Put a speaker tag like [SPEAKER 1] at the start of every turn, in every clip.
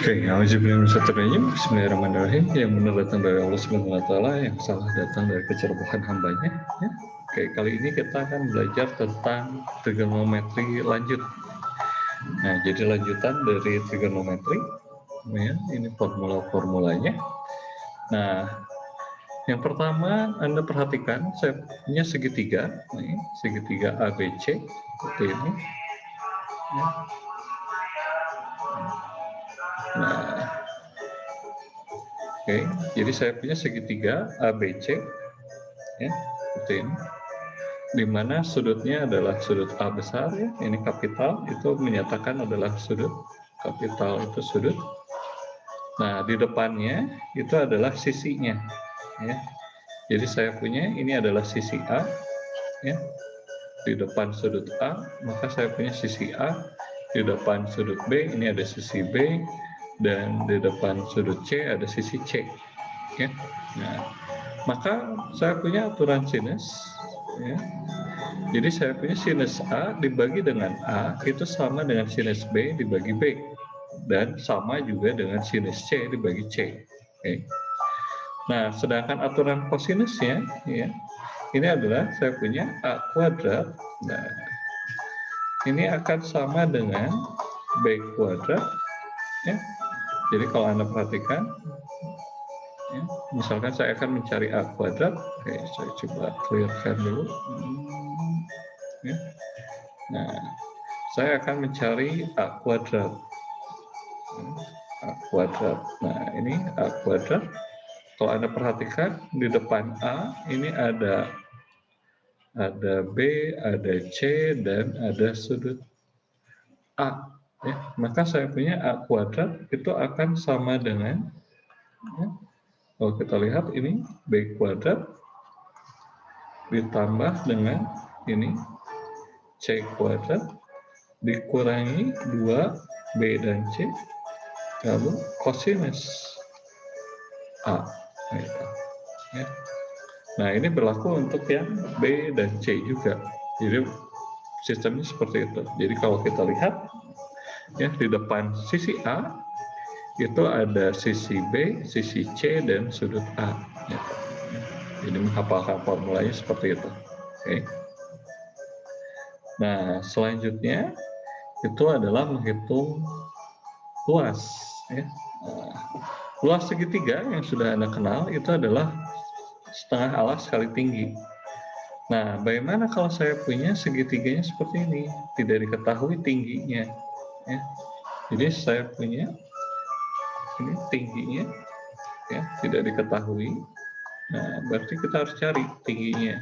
[SPEAKER 1] Oke, Bismillahirrahmanirrahim. Yang benar datang dari Allah Subhanahu wa Ta'ala, yang salah datang dari kecerobohan hambanya. Ya. Oke, kali ini kita akan belajar tentang trigonometri lanjut. Nah, jadi lanjutan dari trigonometri, ya, ini formula-formulanya. Nah, yang pertama Anda perhatikan, saya punya segitiga, nih, segitiga ABC seperti ini. Ya. Nah, oke, jadi saya punya segitiga ABC, ya, seperti ini. Di mana sudutnya adalah sudut A besar, ya, ini kapital, itu menyatakan adalah sudut kapital itu sudut. Nah, di depannya itu adalah sisinya, ya. Jadi saya punya ini adalah sisi A, ya. Di depan sudut A, maka saya punya sisi A. Di depan sudut B, ini ada sisi B, dan di depan sudut C ada sisi C, ya. Nah, maka saya punya aturan sinus, ya. Jadi saya punya sinus A dibagi dengan A itu sama dengan sinus B dibagi B, dan sama juga dengan sinus C dibagi C. Oke. Nah, sedangkan aturan kosinusnya, ya, ini adalah saya punya A kuadrat. Nah, ini akan sama dengan B kuadrat, ya. Jadi kalau Anda perhatikan, ya, misalkan saya akan mencari A kuadrat. Oke, saya coba clearkan dulu, ya. Nah, saya akan mencari A kuadrat. A kuadrat. Nah, ini A kuadrat. Kalau Anda perhatikan di depan A ini ada B, ada C, dan ada sudut A. Ya, maka saya punya A kuadrat itu akan sama dengan, ya, kalau kita lihat ini B kuadrat ditambah dengan ini C kuadrat dikurangi 2B dan C, lalu kosinus A. Ya. Nah, ini berlaku untuk yang B dan C juga. Jadi sistemnya seperti itu. Jadi kalau kita lihat, ya, di depan sisi A itu ada sisi B, sisi C, dan sudut A. Ya. Jadi menghafalkan formulanya seperti itu. Oke. Nah, selanjutnya itu adalah menghitung luas. Ya. Nah, luas segitiga yang sudah Anda kenal itu adalah setengah alas kali tinggi. Nah, bagaimana kalau saya punya segitiganya seperti ini, tidak diketahui tingginya, ya. Jadi saya punya ini tingginya, ya, tidak diketahui. Nah, berarti kita harus cari tingginya.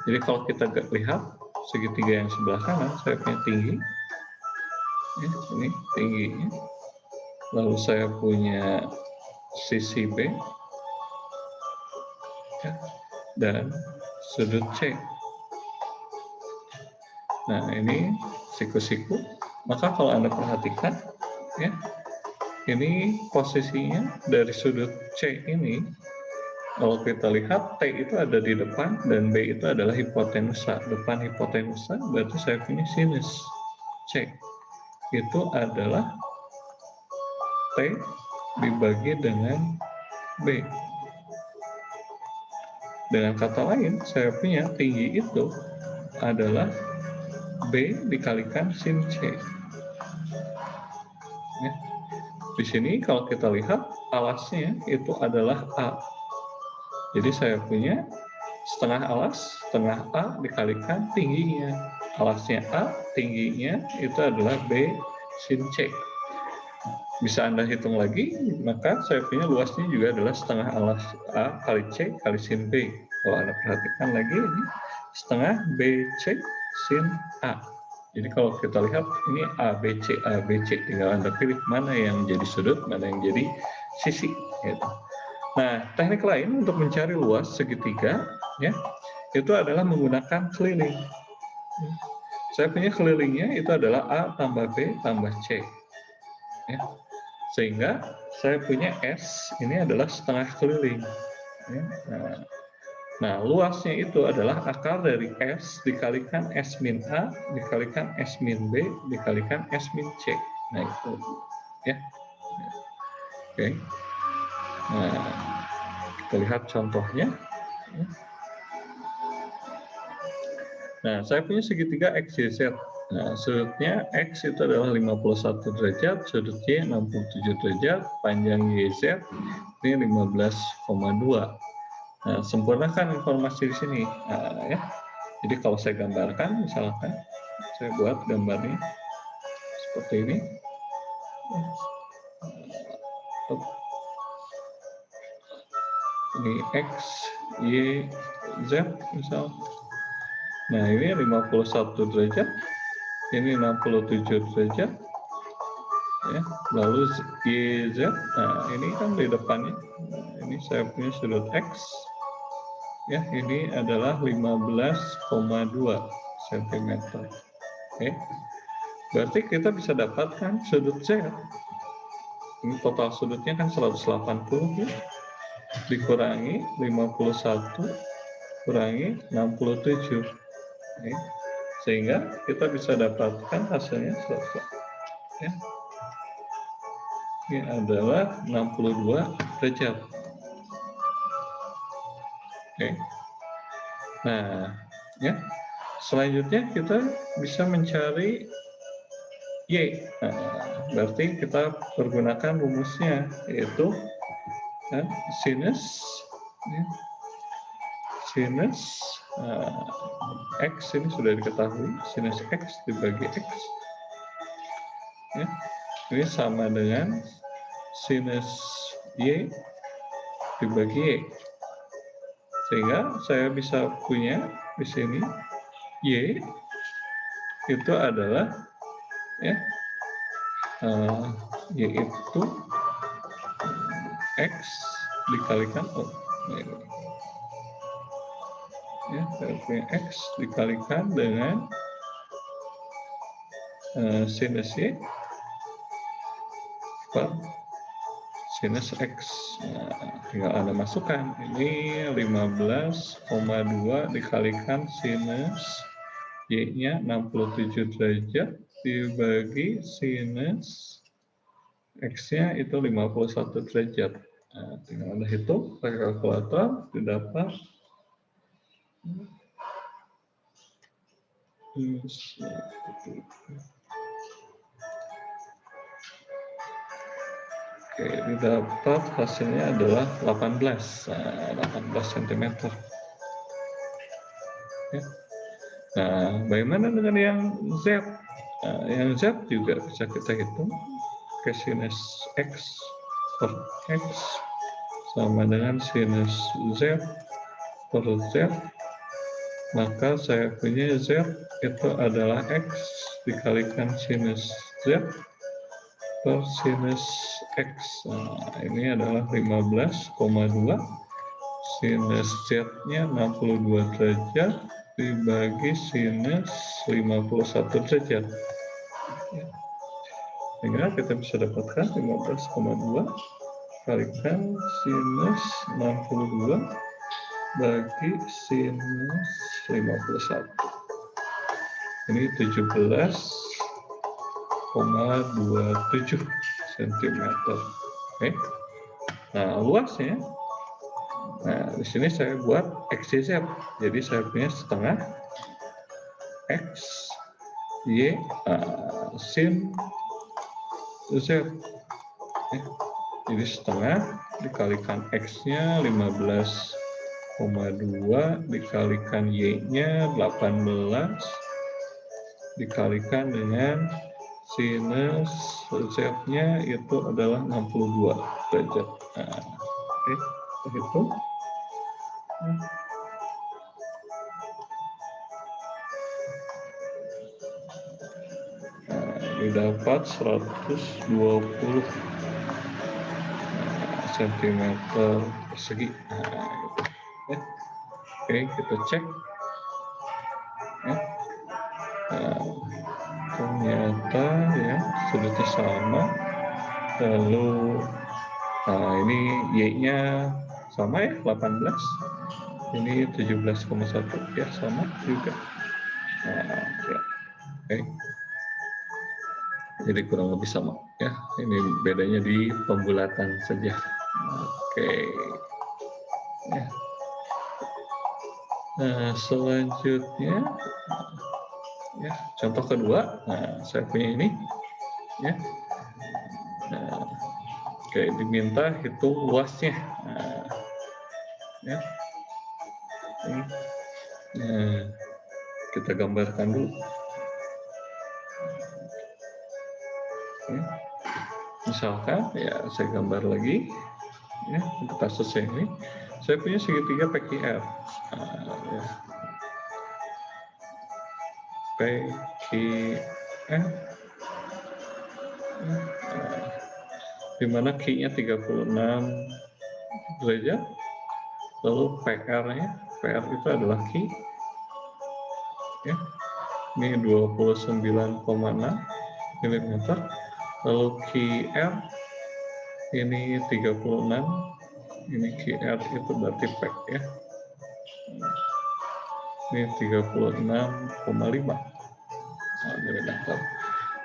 [SPEAKER 1] Jadi kalau kita lihat segitiga yang sebelah kanan, saya punya tinggi, ya, ini tingginya. Lalu saya punya sisi B, ya, dan sudut C. Nah, ini siku-siku. Maka kalau Anda perhatikan, ya, ini posisinya dari sudut C ini, kalau kita lihat T itu ada di depan dan B itu adalah hipotenusa. Depan hipotenusa berarti saya punya sinus C. Itu adalah T dibagi dengan B. Dengan kata lain, saya punya tinggi itu adalah B dikalikan sin C. Ya. Di sini kalau kita lihat alasnya itu adalah A. Jadi saya punya setengah alas, setengah A dikalikan tingginya. Alasnya A, tingginya itu adalah B sin C. Bisa Anda hitung lagi, maka saya punya luasnya juga adalah setengah alas A kali C kali sin B. Kalau Anda perhatikan lagi, ini setengah BC sin A. Jadi kalau kita lihat ini ABC, ABC, tinggal Anda pilih mana yang jadi sudut, mana yang jadi sisi. Gitu. Nah, teknik lain untuk mencari luas segitiga, ya, itu adalah menggunakan keliling. Saya punya kelilingnya itu adalah A tambah B tambah C. Ya. Sehingga saya punya S ini adalah setengah keliling. Ya. Nah, luasnya itu adalah akar dari S dikalikan S min A dikalikan S min B dikalikan S min C. Nah, itu, ya. Oke. Nah, kita lihat contohnya. Nah, saya punya segitiga XYZ. Nah, sudutnya X itu adalah 51 derajat, sudut Y 67 derajat, panjang YZ ini 15,2. Nah, sempurnakan informasi di sini. Nah, ya. Jadi kalau saya gambarkan, misalkan saya buat gambarnya seperti ini. Ini X, Y, Z misal. Nah, ini 51 derajat, ini 67 derajat, ya. Lalu YZ, nah ini kan di depannya, ini saya punya sudut X, ya ini adalah 15,2 cm. Oke, berarti kita bisa dapatkan sudut Z. Ini total sudutnya kan 180 ya, dikurangi 51 kurangi 67. Oke. Sehingga kita bisa dapatkan hasilnya ya. Ini adalah 62 derajat. Oke. Nah, ya. Selanjutnya kita bisa mencari Y. Nah, berarti kita pergunakan rumusnya, yaitu sinus ya, sinus X ini sudah diketahui, sinus X dibagi X ya, ini sama dengan sinus Y dibagi Y, sehingga saya bisa punya di sini Y itu adalah ya yaitu X dikalikan ya, X dikalikan dengan sinus Y per sinus X. Nah, tinggal Anda masukkan, ini 15,2 dikalikan sinus Y-nya 67 derajat dibagi sinus X-nya itu 51 derajat. Nah, tinggal Anda hitung pakai kalkulator, didapat Oke, didapat hasilnya adalah 18 cm. Ya. Nah, bagaimana dengan yang Z? Nah, yang Z juga bisa kita hitung. Sinus X per X sama dengan sinus Z per Z. Maka saya punya Z itu adalah X dikalikan sinus Z per sinus X. Nah, ini adalah 15,2. Sinus Z-nya 62 derajat dibagi sinus 51 derajat. Sehingga kita bisa dapatkan 15,2 kalikan sinus 62 bagi sinus 51. Ini 17,27 cm. Oke. Nah, luasnya, nah di sini saya buat XYZ. Jadi saya punya setengah X Y sin Z. Jadi setengah dikalikan X-nya 15,2 dikalikan Y-nya 18 dikalikan dengan sinus Z-nya itu adalah 62 derajat. Nah, oke, kita hitung. Didapat 120 cm persegi. Nah, gitu. Oke, kita cek. Ternyata ya sudutnya sama. Lalu ini Y-nya sama ya, 18. Ini 17,1 ya, sama juga. Nah, ya. Oke. Jadi kurang lebih sama ya. Ini bedanya di pembulatan saja. Oke. Ya. Nah, selanjutnya ya, contoh kedua. Nah, saya punya ini ya. Nah, oke, diminta hitung luasnya. Nah, ya. Ini. Nah, kita gambarkan dulu. Ya. Misalkan ya saya gambar lagi ya, untuk kasusnya ini saya punya segitiga PQR. Ya. PQR ya. Di mana Q-nya 36 derajat, lalu PR-nya, PR itu adalah Q ya, ini 29,6 mm, lalu QR ini 36, ini QR itu berarti PEC ya, ini 36,5 mm.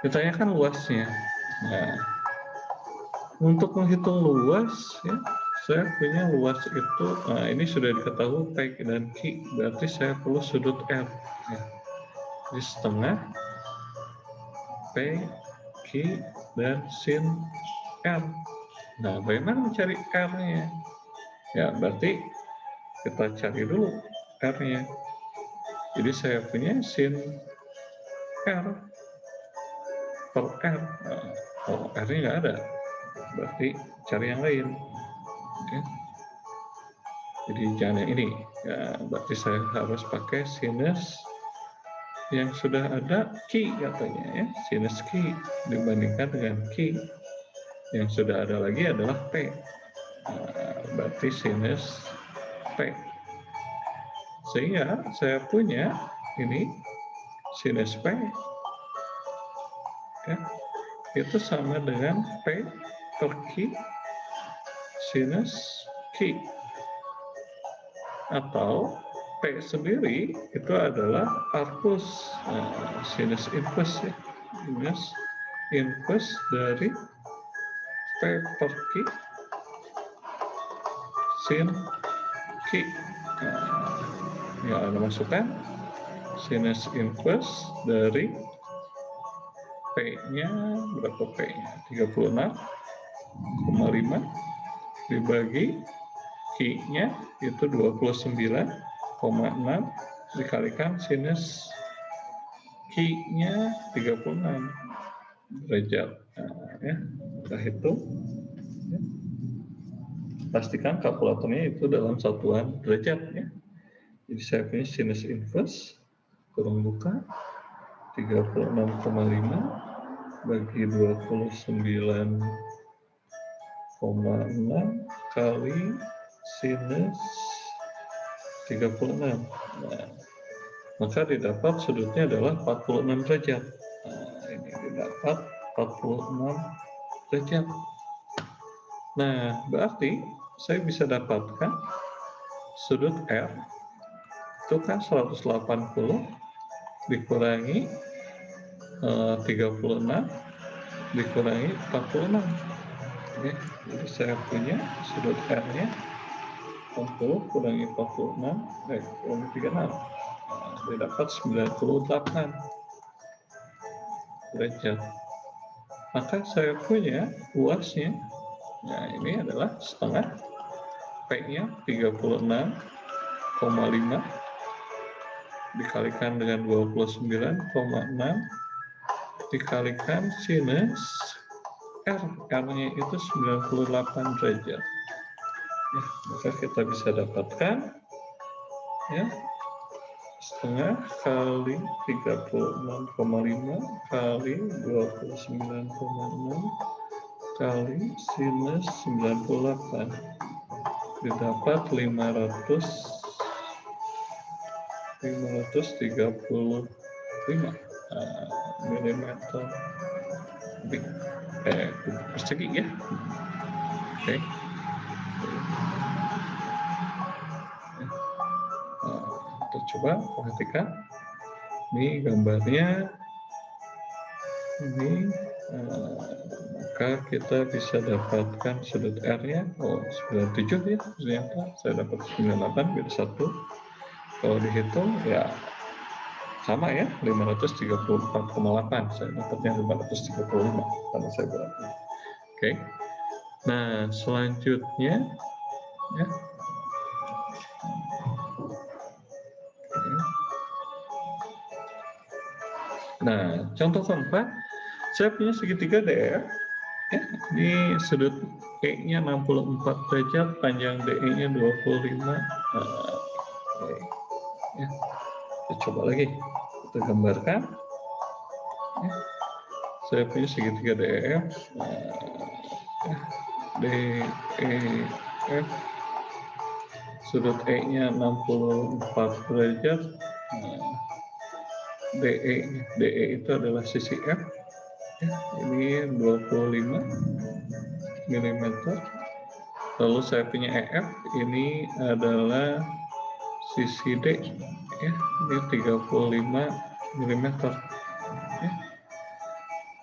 [SPEAKER 1] Ditanyakan luasnya. Nah, untuk menghitung luas ya, saya punya luas itu, nah ini sudah diketahui PEC dan Q, berarti saya perlu sudut R ya. Jadi setengah P, Q, dan sin R. Nah, bagaimana mencari R-nya? Ya, berarti kita cari dulu R-nya. Jadi saya punya sin R per R. Nah, kalau R-nya nggak ada, berarti cari yang lain. Oke. Jadi jangan yang ini. Ya, berarti saya harus pakai sinus yang sudah ada Q katanya ya. Sinus Q dibandingkan dengan Q. Yang sudah ada lagi adalah P. Nah, berarti sinus P. Sehingga saya punya ini sinus P ya, itu sama dengan P per Q sinus Q, atau P sendiri itu adalah arcus sinus inverse ya, sinus inverse dari P per Q sin Q. Ya, Anda masukkan sinus inverse dari P-nya, berapa P-nya? 36,5 dibagi Q-nya itu 29,6 dikalikan sinus Q-nya 36 derajat. Nah, ya, kita hitung. Ya. Pastikan kalkulatornya itu dalam satuan derajat ya. Jadi saya punya sinus inverse kurang buka 36,5 bagi 29,6 kali sinus 36. Nah, maka didapat sudutnya adalah 46 derajat. Nah, ini didapat 46 derajat. Nah, berarti saya bisa dapatkan sudut R itu kan 180 dikurangi 36 dikurangi 46. Oke, jadi saya punya sudut R-nya 60 kurangi 46 kurangi 36. Nah, didapat 98 derajat. Maka saya punya luasnya, nah ini adalah setengah P-nya 36,5 dikalikan dengan 29,6 dikalikan sinus R, R-nya itu 98 derajat. Ya, maka kita bisa dapatkan ya setengah kali 36,5 kali 29,6 kali sinus 98 didapat 535 milimeter persegi ya. Oke. Kita coba perhatikan ini gambarnya, ini Maka kita bisa dapatkan sudut R-nya, 97 ya, ternyata saya dapat 98 beda 1. Kalau dihitung ya sama ya, 534,8, saya dapatnya 535 karena saya berarti. Oke. Nah, selanjutnya ya. Nah, contoh keempat, saya punya segitiga DF, ya, ini sudut E-nya 64 derajat, panjang DE-nya 25. Ya, kita coba lagi, kita gambarkan. Ya, saya punya segitiga DF, DEF, sudut E-nya 64 derajat. DE itu adalah sisi F, ya, ini 25 mm. Lalu saya punya EF, ini adalah sisi D, ya, ini 35 mm. Ya.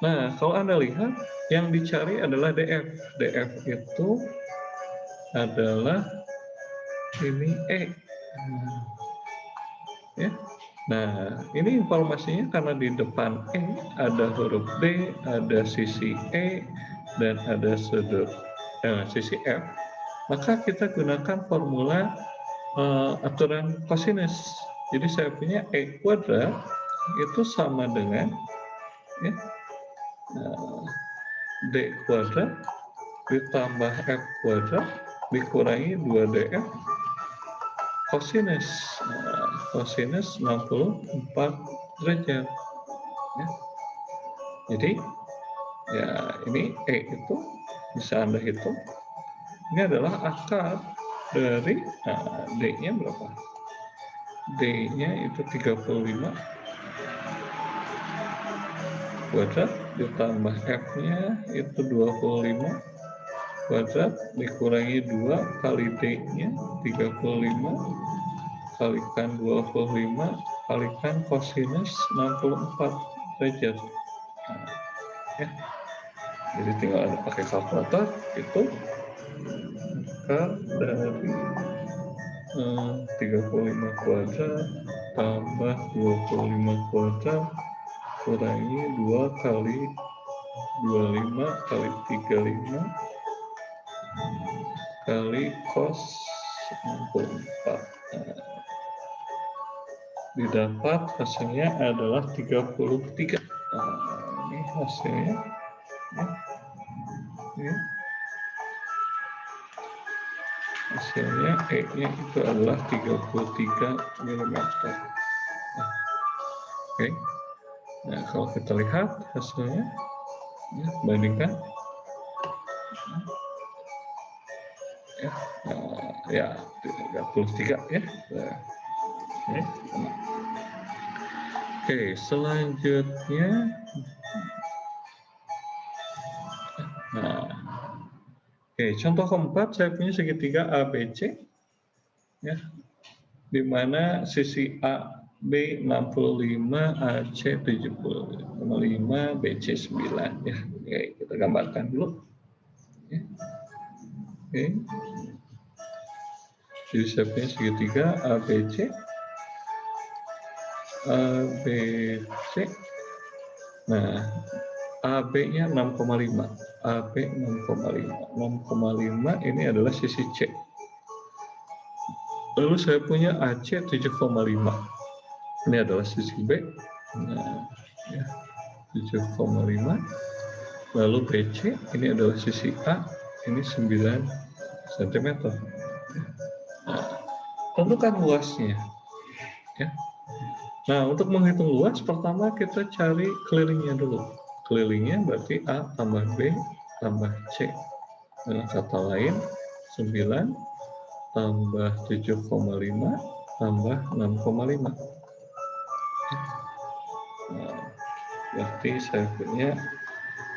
[SPEAKER 1] Nah, kalau Anda lihat, yang dicari adalah DF. DF itu adalah ini E. Ya. Nah, ini informasinya karena di depan E ada huruf D, ada sisi E, dan ada sudut sisi F, maka kita gunakan formula aturan kosinus. Jadi saya punya E kuadrat itu sama dengan ya, D kuadrat ditambah F kuadrat dikurangi 2DF kosinus. Kosinus 64 derajat. Ya. Jadi ya ini E itu bisa Anda hitung. Ini adalah akar dari D-nya berapa? D-nya itu 35 kuadrat ditambah F-nya itu 25 kuadrat dikurangi 2 kali D-nya 35 kalikan 25 kalikan kosinus 64 derajat. Ya. Jadi tinggal Anda pakai kalkulator itu akar dari 35 kuadrat tambah 25 kuadrat kurangi 2 kali 25 kali 35 kali cos 64. Didapat hasilnya adalah 33. Ini hasilnya. Ya. Hasilnya E-nya itu adalah 33 mm. Oke. Nah, kalau kita lihat hasilnya, ya, bandingkan. Ya, 33 ya. Oke, selanjutnya. Nah, oke, contoh keempat saya punya segitiga ABC, ya, di mana sisi AB 65, AC 75, BC 9. Ya, oke, kita gambarkan dulu. Ya. Oke. Jadi saya punya segitiga ABC. ABC. Nah, AB-nya 6,5. AB 6,5. 6,5 ini adalah sisi C. Lalu saya punya AC 7,5. Ini adalah sisi B. Nah, ya, 7,5. Lalu BC ini adalah sisi A. Ini 9 cm. Nah, tentukan luasnya. Ya. Nah, untuk menghitung luas, pertama kita cari kelilingnya dulu. Kelilingnya berarti A tambah B tambah C. Dengan kata lain, 9 tambah 7,5 tambah 6,5. Nah, berarti saya punya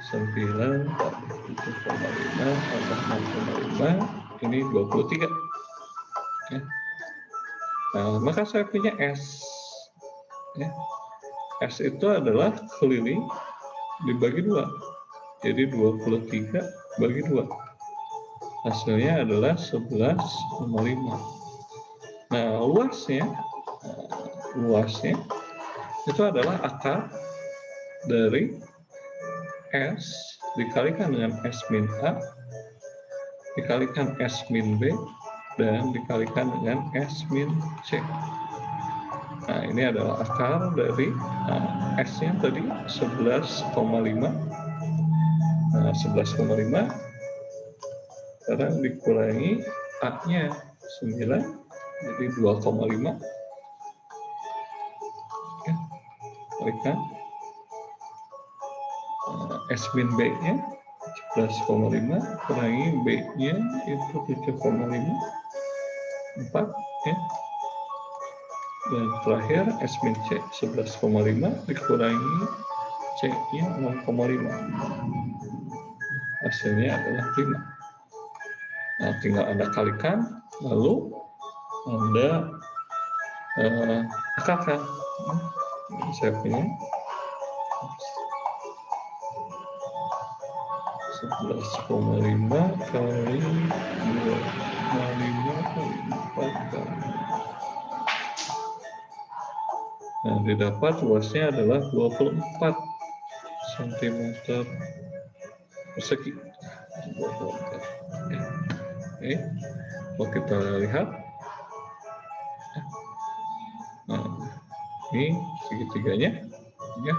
[SPEAKER 1] 9 tambah 7,5 tambah 6,5, ini 23. Ya. Nah, maka saya punya S. Ya. S itu adalah keliling dibagi 2. Jadi 23 bagi 2. Hasilnya adalah 11,5. Nah, luasnya itu adalah akar dari S dikalikan dengan S min A, dikalikan S min B, dan dikalikan dengan S min C. Nah, ini adalah akar dari S-nya tadi 11,5. Nah, 11,5 sekarang dikurangi A-nya 9, jadi 2,5. Ya, kalikan S min B-nya 11,5 kurangi B-nya itu 7,5, 4 ya. Dan terakhir S min C 11,5 dikurangi C-nya 6,5. Hasilnya adalah 5. Nah, tinggal Anda kalikan, lalu Anda akarkan. Saya punya 11,5 kali 2,5 kali 4 kali. Nah, didapat luasnya adalah 24 cm persegi. 24. Oke, kalau kita lihat, nah, ini segitiganya, ya,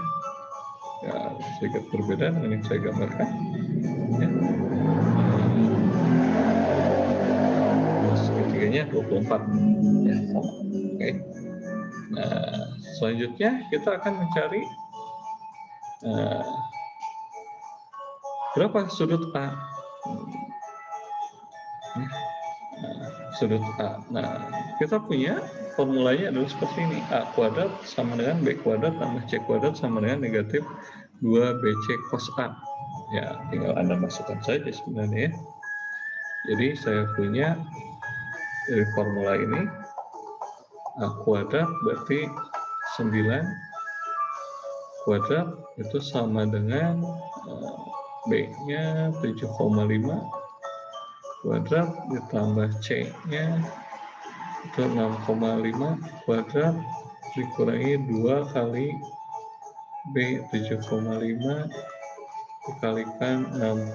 [SPEAKER 1] sedikit berbeda dengan yang saya gambarkan. Ya. Segitiganya 24. Ya, sama. Oke. Nah, selanjutnya kita akan mencari berapa sudut A. Sudut A. Nah, kita punya formulanya adalah seperti ini. A kuadrat sama dengan B kuadrat tambah C kuadrat sama dengan negatif 2BC cos A. Ya, tinggal Anda masukkan saja sebenarnya ya. Jadi saya punya dari formula ini A kuadrat berarti 9 kuadrat itu sama dengan B-nya 7,5 kuadrat ditambah C-nya itu 6,5 kuadrat dikurangi 2 kali B 7,5 dikalikan 6,5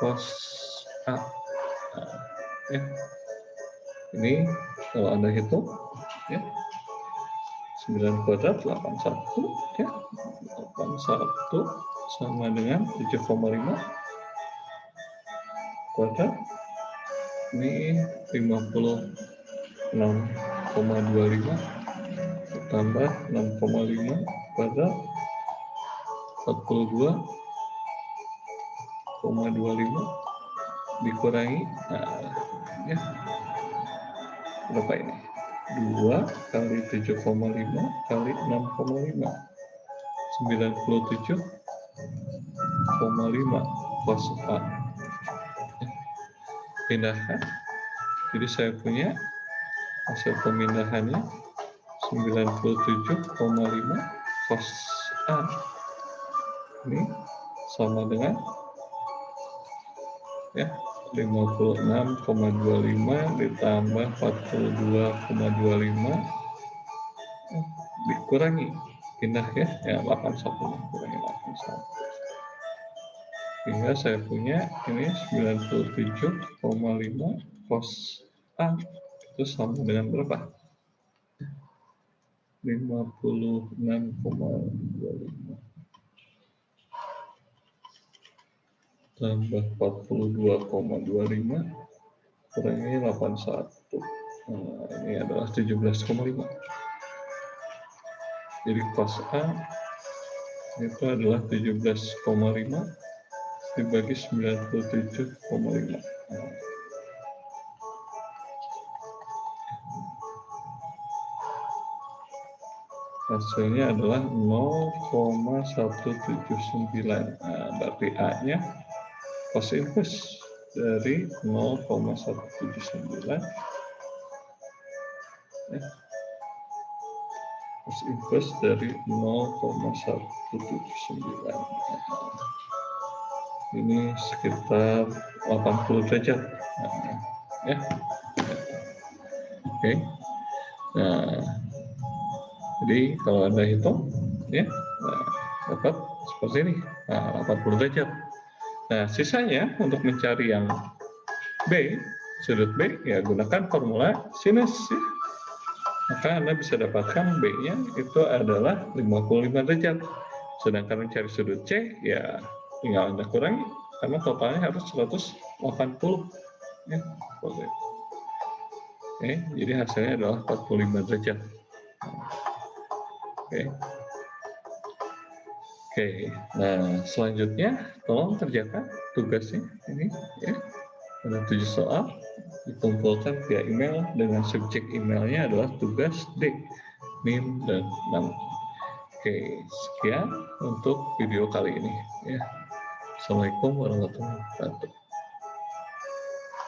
[SPEAKER 1] cos A. Nah, ya. Ini kalau Anda hitung ya, 9 kuadrat 81 ya, 81 sama dengan 7,5 kuadrat ini 56,25 tambah 6,5 kuadrat 42,25 dikurangi ya, berapa ini? 2 kali 7,5 kali 6,5 97,5 cos A. Pindahkan. Jadi saya punya hasil pemindahannya 97,5 cos A. Ini sama dengan ya 56,25 ditambah 42,25 dikurangi pindah ya 81 kurangi 81 sehingga saya punya ini 97,5 cos A itu sama dengan berapa? 56,25 tambah 42,25 kurangi 81. Nah, ini adalah 17,5. Jadi cos A itu adalah 17,5 dibagi 97,5. Hasilnya adalah 0,179. Nah, berarti A-nya cos inverse dari 0,179 ya. Cos inverse dari 0,179. Ini sekitar 80 derajat. Nah, ya. Oke. Nah, jadi kalau Anda hitung, ya, nah, dapat seperti ini. Nah, 80 derajat. Nah, sisanya untuk mencari yang B, sudut B, ya gunakan formula sinus. Ya. Maka Anda bisa dapatkan B-nya itu adalah 55 derajat. Sedangkan mencari sudut C, ya tinggal Anda kurangi, karena totalnya harus 180. Ya, oke. Jadi hasilnya adalah 45 derajat. Oke. Nah selanjutnya tolong kerjakan tugasnya ini ya. Ada 7 soal, dikumpulkan via email dengan subjek emailnya adalah tugas D, NIM, dan nama. Oke, sekian untuk video kali ini. Ya. Assalamualaikum warahmatullahi wabarakatuh.